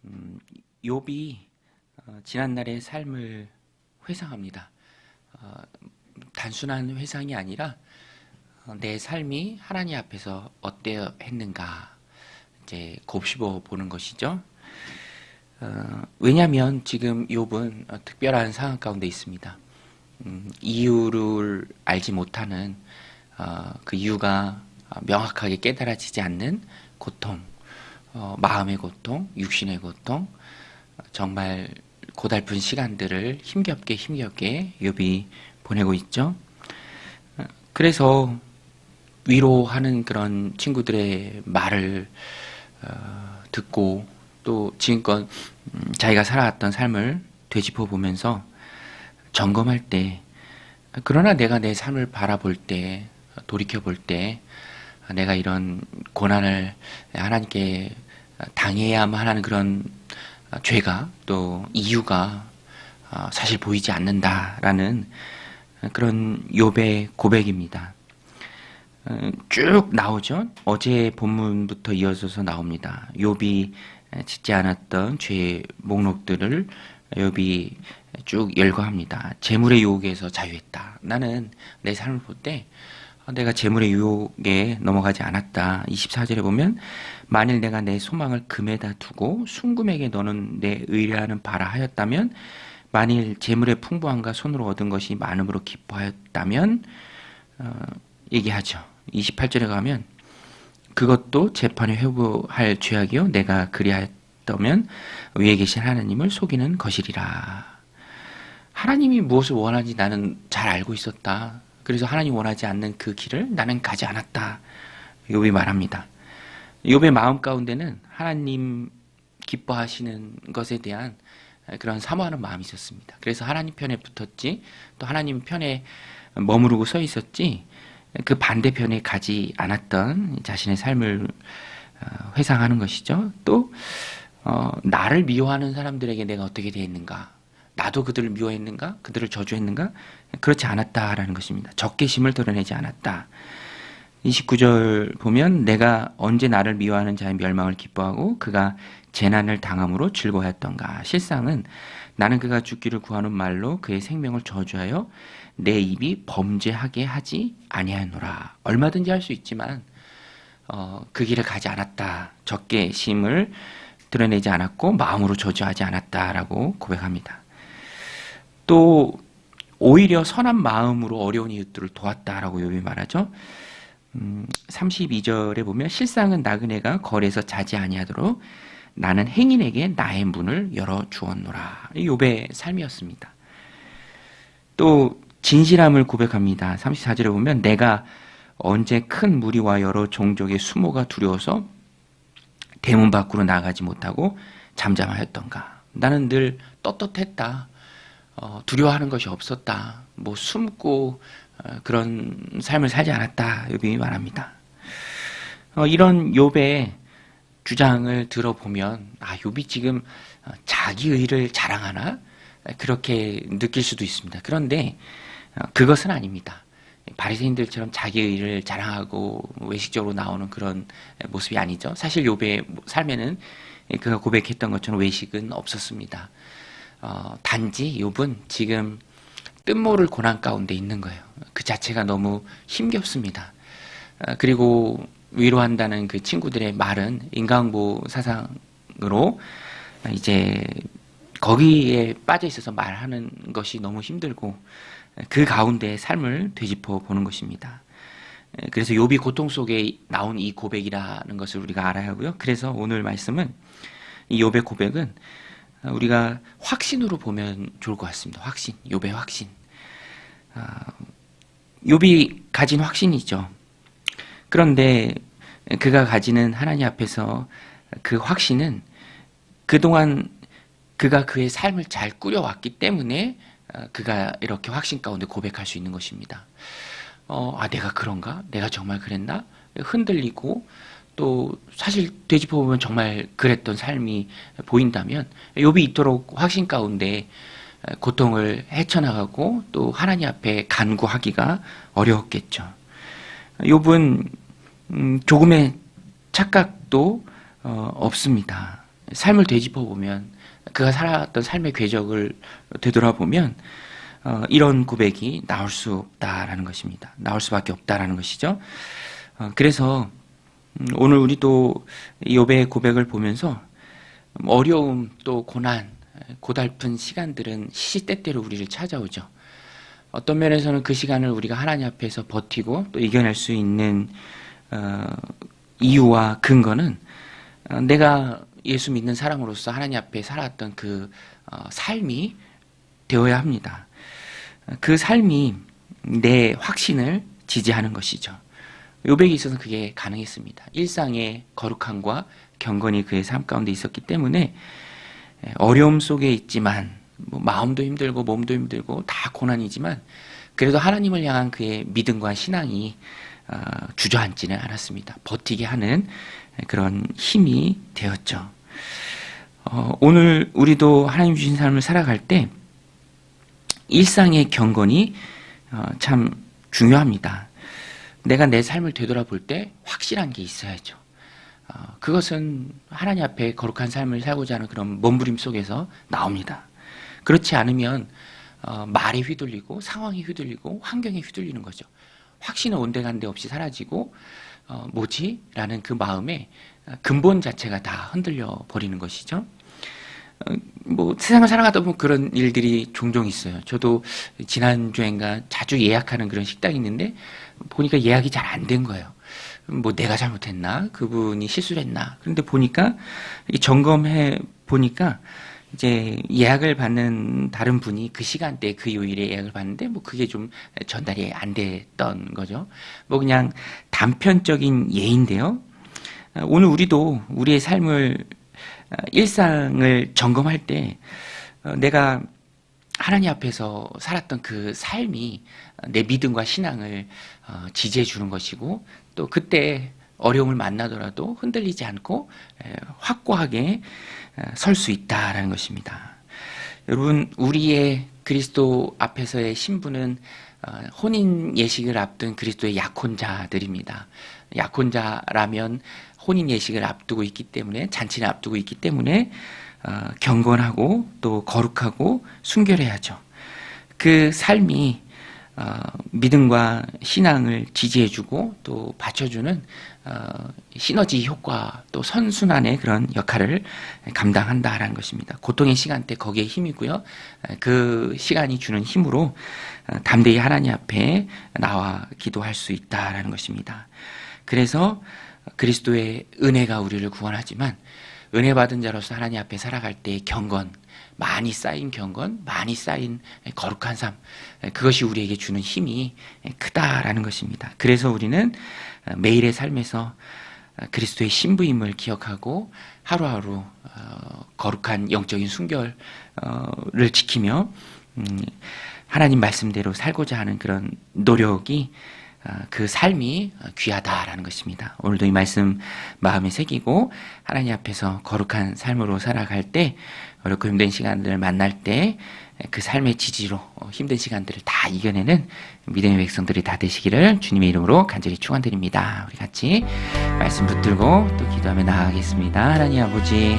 음, 욥이 지난날의 삶을 회상합니다. 어, 단순한 회상이 아니라 내 삶이 하나님 앞에서 어때야 했는가 이제 곱씹어 보는 것이죠. 왜냐하면 지금 욥은 특별한 상황 가운데 있습니다. 이유를 알지 못하는 그 이유가 명확하게 깨달아지지 않는 고통, 마음의 고통, 육신의 고통, 정말 고달픈 시간들을 힘겹게 욥이 보내고 있죠. 그래서 위로하는 그런 친구들의 말을 듣고 또 지금껏 자기가 살아왔던 삶을 되짚어 보면서 점검할 때, 그러나 내가 내 삶을 바라볼 때, 돌이켜 볼 때, 내가 이런 고난을 하나님께 당해야만 하는 그런 죄가 또 이유가 사실 보이지 않는다라는 그런 욥의 고백입니다. 쭉 나오죠. 어제 본문부터 이어져서 나옵니다. 욥이 짓지 않았던 죄의 목록들을 욥이 쭉 열거합니다. 재물의 유혹에서 자유했다. 나는 내 삶을 볼 때 내가 재물의 유혹에 넘어가지 않았다. 24절에 보면 만일 내가 내 소망을 금에다 두고 순금에게 너는 내 의뢰하는 바라 하였다면 만일 재물의 풍부함과 손으로 얻은 것이 많음으로 기뻐하였다면 얘기하죠. 28절에 가면 그것도 재판에 회부할 죄악이요 내가 그리하였다면 위에 계신 하나님을 속이는 것이리라. 하나님이 무엇을 원하는지 나는 잘 알고 있었다. 그래서 하나님 원하지 않는 그 길을 나는 가지 않았다. 욥이 말합니다. 욥의 마음 가운데는 하나님 기뻐하시는 것에 대한 그런 사모하는 마음이 있었습니다. 그래서 하나님 편에 붙었지, 또 하나님 편에 머무르고 서 있었지, 그 반대편에 가지 않았던 자신의 삶을 회상하는 것이죠. 또 나를 미워하는 사람들에게 내가 어떻게 대했는가, 나도 그들을 미워했는가, 그들을 저주했는가, 그렇지 않았다라는 것입니다. 적개심을 드러내지 않았다. 29절 보면 내가 언제 나를 미워하는 자의 멸망을 기뻐하고 그가 재난을 당함으로 즐거워했던가. 실상은 나는 그가 죽기를 구하는 말로 그의 생명을 저주하여 내 입이 범죄하게 하지 아니하노라. 얼마든지 할 수 있지만 그 길을 가지 않았다. 적개심을 드러내지 않았고 마음으로 저주하지 않았다라고 고백합니다. 또 오히려 선한 마음으로 어려운 이웃들을 도왔다라고 욥이 말하죠. 32절에 보면 실상은 나그네가 거리에서 자지 아니하도록 나는 행인에게 나의 문을 열어 주었노라. 욥의 삶이었습니다. 또 진실함을 고백합니다. 34절에 보면 내가 언제 큰 무리와 여러 종족의 수모가 두려워서 대문 밖으로 나가지 못하고 잠잠하였던가. 나는 늘 떳떳했다. 두려워하는 것이 없었다. 뭐 숨고 그런 삶을 살지 않았다. 욥이 말합니다. 이런 욥의 주장을 들어보면 욥이 지금 자기 의를 자랑하나? 그렇게 느낄 수도 있습니다. 그런데 그것은 아닙니다. 바리새인들처럼 자기 의를 자랑하고 외식적으로 나오는 그런 모습이 아니죠. 사실 욥의 삶에는 그가 고백했던 것처럼 외식은 없었습니다. 단지 욥은 지금 뜻모를 고난 가운데 있는 거예요. 그 자체가 너무 힘겹습니다. 그리고 위로한다는 그 친구들의 말은 인간보 사상으로 이제 거기에 빠져 있어서 말하는 것이 너무 힘들고 그 가운데 삶을 되짚어 보는 것입니다. 그래서 욥이 고통 속에 나온 이 고백이라는 것을 우리가 알아야 하고요. 그래서 오늘 말씀은 이 욥의 고백은 우리가 확신으로 보면 좋을 것 같습니다. 확신, 욥의 확신. 욥이 가진 확신이죠. 그런데 그가 가지는 하나님 앞에서 그 확신은 그동안 그가 그의 삶을 잘 꾸려왔기 때문에 그가 이렇게 확신 가운데 고백할 수 있는 것입니다. 내가 그런가? 내가 정말 그랬나? 흔들리고 또 사실 되짚어 보면 정말 그랬던 삶이 보인다면 욥이 이토록 확신 가운데 고통을 헤쳐나가고 또 하나님 앞에 간구하기가 어려웠겠죠. 욥은 조금의 착각도 없습니다. 삶을 되짚어보면, 그가 살아왔던 삶의 궤적을 되돌아보면 이런 고백이 나올 수 없다라는 것입니다. 나올 수밖에 없다라는 것이죠. 그래서 오늘 우리도 욥의 고백을 보면서 어려움 또 고난, 고달픈 시간들은 시시때때로 우리를 찾아오죠. 어떤 면에서는 그 시간을 우리가 하나님 앞에서 버티고 또 이겨낼 수 있는 이유와 근거는 내가 예수 믿는 사람으로서 하나님 앞에 살아왔던 그 삶이 되어야 합니다. 그 삶이 내 확신을 지지하는 것이죠. 욥에게 있어서는 그게 가능했습니다. 일상의 거룩함과 경건이 그의 삶 가운데 있었기 때문에 어려움 속에 있지만 마음도 힘들고 몸도 힘들고 다 고난이지만 그래도 하나님을 향한 그의 믿음과 신앙이 주저앉지는 않았습니다. 버티게 하는 그런 힘이 되었죠. 오늘 우리도 하나님 주신 삶을 살아갈 때 일상의 경건이 참 중요합니다. 내가 내 삶을 되돌아볼 때 확실한 게 있어야죠. 그것은 하나님 앞에 거룩한 삶을 살고자 하는 그런 몸부림 속에서 나옵니다. 그렇지 않으면 말에 휘둘리고 상황에 휘둘리고 환경에 휘둘리는 거죠. 확신은 온데간데 없이 사라지고 뭐지? 라는 그 마음에 근본 자체가 다 흔들려 버리는 것이죠. 세상을 살아가다 보면 그런 일들이 종종 있어요. 저도 지난주엔가 자주 예약하는 그런 식당이 있는데 보니까 예약이 잘 안 된 거예요. 내가 잘못했나? 그분이 실수를 했나? 그런데 보니까 점검해 보니까 이제 예약을 받는 다른 분이 그 시간대에 그 요일에 예약을 받는데 그게 좀 전달이 안 됐던 거죠. 그냥 단편적인 예인데요. 오늘 우리도 우리의 삶을 일상을 점검할 때 내가 하나님 앞에서 살았던 그 삶이 내 믿음과 신앙을 지지해 주는 것이고 또 그때 어려움을 만나더라도 흔들리지 않고 확고하게 설 수 있다라는 것입니다. 여러분, 우리의 그리스도 앞에서의 신분은 혼인 예식을 앞둔 그리스도의 약혼자들입니다. 약혼자라면 혼인 예식을 앞두고 있기 때문에, 잔치를 앞두고 있기 때문에 경건하고 또 거룩하고 순결해야죠. 그 삶이 믿음과 신앙을 지지해주고 또 받쳐주는 시너지 효과 또 선순환의 그런 역할을 감당한다라는 것입니다. 고통의 시간대 거기에 힘이고요. 그 시간이 주는 힘으로 담대히 하나님 앞에 나와 기도할 수 있다라는 것입니다. 그래서 그리스도의 은혜가 우리를 구원하지만 은혜 받은 자로서 하나님 앞에 살아갈 때의 경건, 많이 쌓인 경건, 많이 쌓인 거룩한 삶, 그것이 우리에게 주는 힘이 크다라는 것입니다. 그래서 우리는 매일의 삶에서 그리스도의 신부임을 기억하고 하루하루 거룩한 영적인 순결을 지키며 하나님 말씀대로 살고자 하는 그런 노력이 그 삶이 귀하다라는 것입니다. 오늘도 이 말씀 마음에 새기고 하나님 앞에서 거룩한 삶으로 살아갈 때 어렵고 힘든 시간들을 만날 때 그 삶의 지지로 힘든 시간들을 다 이겨내는 믿음의 백성들이 다 되시기를 주님의 이름으로 간절히 축원드립니다. 우리 같이 말씀 붙들고 또 기도하며 나아가겠습니다. 하나님 아버지,